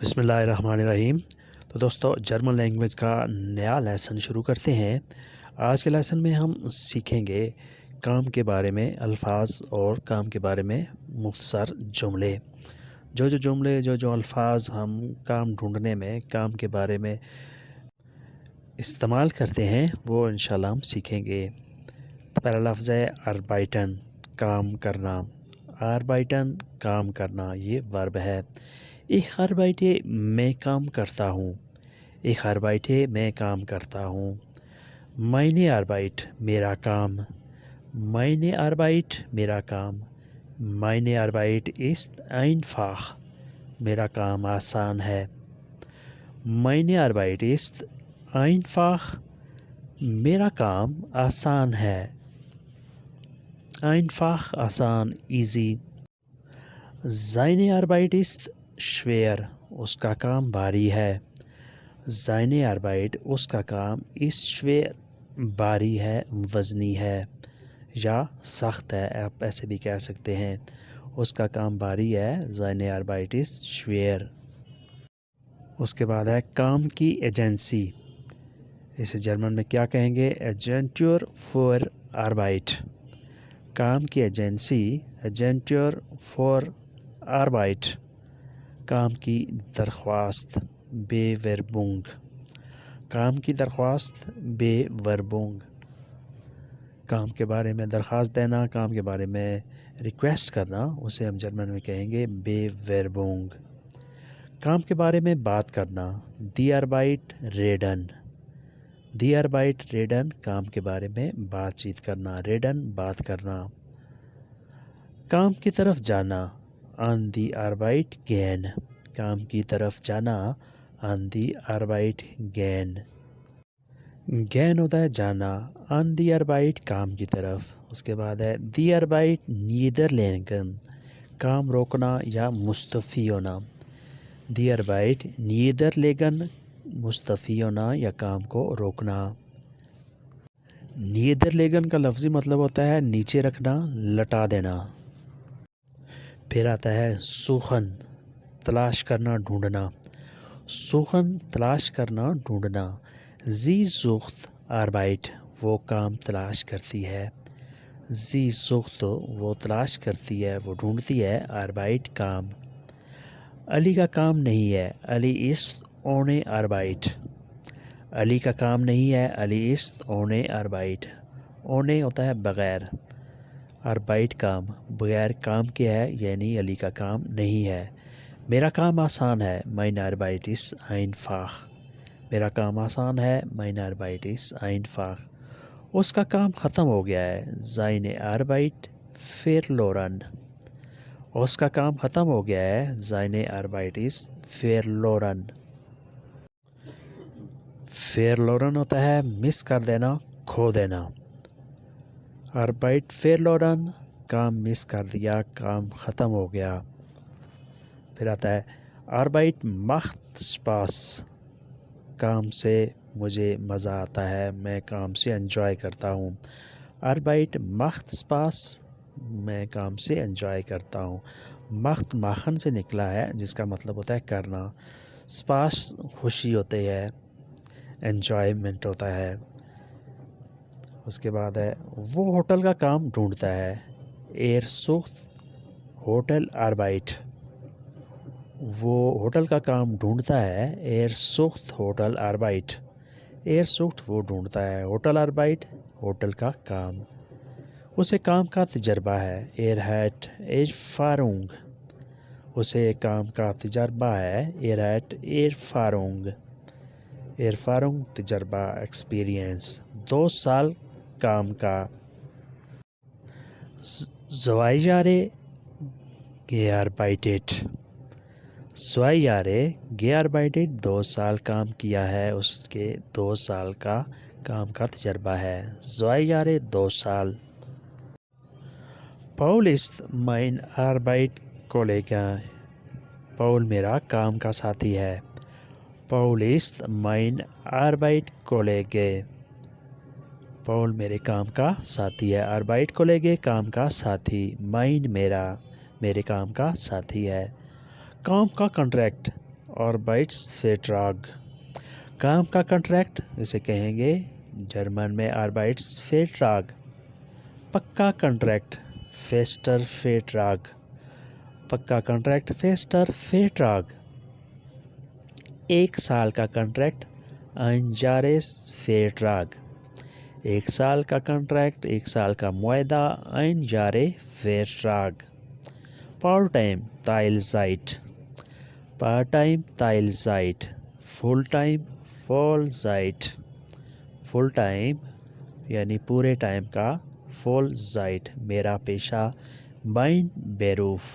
بسم اللہ الرحمن الرحیم۔ تو دوستو جرمن لینگویج کا نیا لیسن شروع کرتے ہیں۔ آج کے لیسن میں ہم سیکھیں گے کام کے بارے میں الفاظ اور کام کے بارے میں مختصر جملے۔ جو الفاظ ہم کام ڈھونڈنے میں کام کے بارے میں استعمال کرتے ہیں وہ انشاءاللہ ہم سیکھیں گے۔ پہلا لفظ ہے اربائٹن، کام کرنا۔ اربائٹن کام کرنا، یہ ورب ہے۔ ایک اربائٹے میں کام کرتا ہوں۔ ایک اربائٹے میں کام کرتا ہوں۔ meine Arbeit میرا کام۔ meine Arbeit میرا کام۔ meine Arbeit ist einfach میرا کام آسان ہے۔ meine Arbeit ist einfach میرا کام آسان ہے۔ einfach آسان، easy. seine Arbeit ist schwer اس کا کام بھاری ہے۔ seine Arbeit اس کا کام ist schwer بھاری ہے، وزنی ہے یا سخت ہے، آپ ایسے بھی کہہ سکتے ہیں۔ اس کا کام بھاری ہے، seine Arbeit ist schwer۔ اس کے بعد ہے کام کی ایجنسی۔ اسے جرمن میں کیا کہیں گے؟ Agentur für Arbeit۔ کام کی ایجنسی Agentur für Arbeit۔ کام کی درخواست Bewerbung۔ کام کی درخواست Bewerbung۔ کام کے بارے میں درخواست دینا، کام کے بارے میں ریکویسٹ کرنا، اسے ہم جرمن میں کہیں گے Bewerbung۔ کام کے بارے میں بات کرنا Die Arbeit reden۔ Die Arbeit reden کام کے بارے میں بات چیت کرنا، reden بات کرنا۔ کام کی طرف جانا an die Arbeit gehen۔ کام کی طرف جانا an die Arbeit gehen۔ gehen ہوتا ہے جانا، an die Arbeit کام کی طرف۔ اس کے بعد ہے die Arbeit niederlegen، کام روکنا یا مستعفی ہونا۔ die Arbeit niederlegen مستعفی ہونا یا کام کو روکنا۔ niederlegen کا لفظی مطلب ہوتا ہے نیچے رکھنا، لٹا دینا۔ پھر آتا ہے suchen، تلاش کرنا، ڈھونڈنا۔ suchen تلاش کرنا، ڈھونڈنا۔ sie sucht Arbeit وہ کام تلاش کرتی ہے۔ sie sucht وہ تلاش کرتی ہے، وہ ڈھونڈتی ہے، Arbeit کام۔ علی کا کام نہیں ہے، علی ist ohne Arbeit۔ علی کا کام نہیں ہے، علی ist ohne Arbeit۔ ohne ہوتا ہے بغیر، Arbeit کام، بغیر کام کے ہے، یعنی علی کا کام نہیں ہے۔ میرا کام آسان ہے meine Arbeit ist einfach۔ میرا کام آسان ہے meine Arbeit ist einfach۔ اس کا کام ختم ہو گیا ہے seine Arbeit verloren۔ اس کا کام ختم ہو گیا ہے seine Arbeit ist verloren۔ verloren ہوتا ہے مس کر دینا، کھو دینا۔ Arbeit verloren کام مس کر دیا، کام ختم ہو گیا۔ پھر آتا ہے Arbeit macht Spaß، کام سے مجھے مزہ آتا ہے، میں کام سے انجوائے کرتا ہوں۔ Arbeit macht Spaß میں کام سے انجوائے کرتا ہوں۔ macht machen سے نکلا ہے جس کا مطلب ہوتا ہے کرنا۔ Spaß خوشی ہوتی ہے، انجوائمنٹ ہوتا ہے۔ اس کے بعد ہے وہ ہوٹل کا کام ڈھونڈتا ہے Er sucht Hotel Arbeit۔ وہ ہوٹل کا کام ڈھونڈتا ہے Er sucht Hotel Arbeit۔ Er sucht وہ ڈھونڈتا ہے، Hotel Arbeit ہوٹل کا کام۔ اسے کام کا تجربہ ہے Er hat Erfahrung۔ اسے کام کا تجربہ ہے Er hat Erfahrung۔ Erfahrung تجربہ، ایکسپیرینس۔ 2 سال کام کا 2 Jahre gearbeitet۔ 2 Jahre gearbeitet 2 سال کام کیا ہے، اس کے 2 سال کا کام کا تجربہ ہے۔ 2 Jahre 2 سال۔ Paul ist mein Arbeitskollege۔ Paul میرا کام کا ساتھی ہے۔ Paul ist mein Arbeitskollege۔ Paul میرے کام کا ساتھی ہے، Arbeitskollege کام کا ساتھی، mein میرا، میرے کام کا ساتھی ہے۔ کام کا کنٹریکٹ Arbeitsvertrag. کام کا کنٹریکٹ اسے کہیں گے جرمن میں Arbeitsvertrag. پکا کنٹریکٹ Fester Vertrag. پکا کنٹریکٹ Fester Vertrag. ایک سال کا کنٹریکٹ Einjahresvertrag. ایک سال کا کنٹریکٹ، ایک سال کا معاہدہ Einjahresvertrag. Part time Teilzeit. Part time Teilzeit. Full time Vollzeit. Full time یعنی پورے ٹائم کا Vollzeit. میرا پیشہ mein Beruf.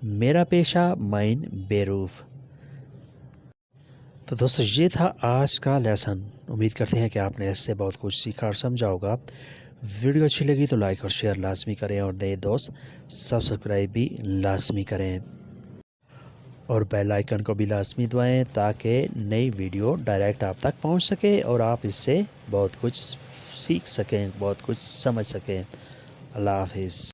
میرا پیشہ mein Beruf. تو دوستو یہ تھا آج کا لیسن. امید کرتے ہیں کہ آپ نے اس سے بہت کچھ سیکھا اور سمجھا ہوگا. ویڈیو اچھی لگی تو لائک اور شیئر لازمی کریں، اور نئے دوست سبسکرائب بھی لازمی کریں، اور بیل آئیکن کو بھی لازمی دبائیں تاکہ نئی ویڈیو ڈائریکٹ آپ تک پہنچ سکے اور آپ اس سے بہت کچھ سیکھ سکیں، بہت کچھ سمجھ سکیں. اللہ حافظ.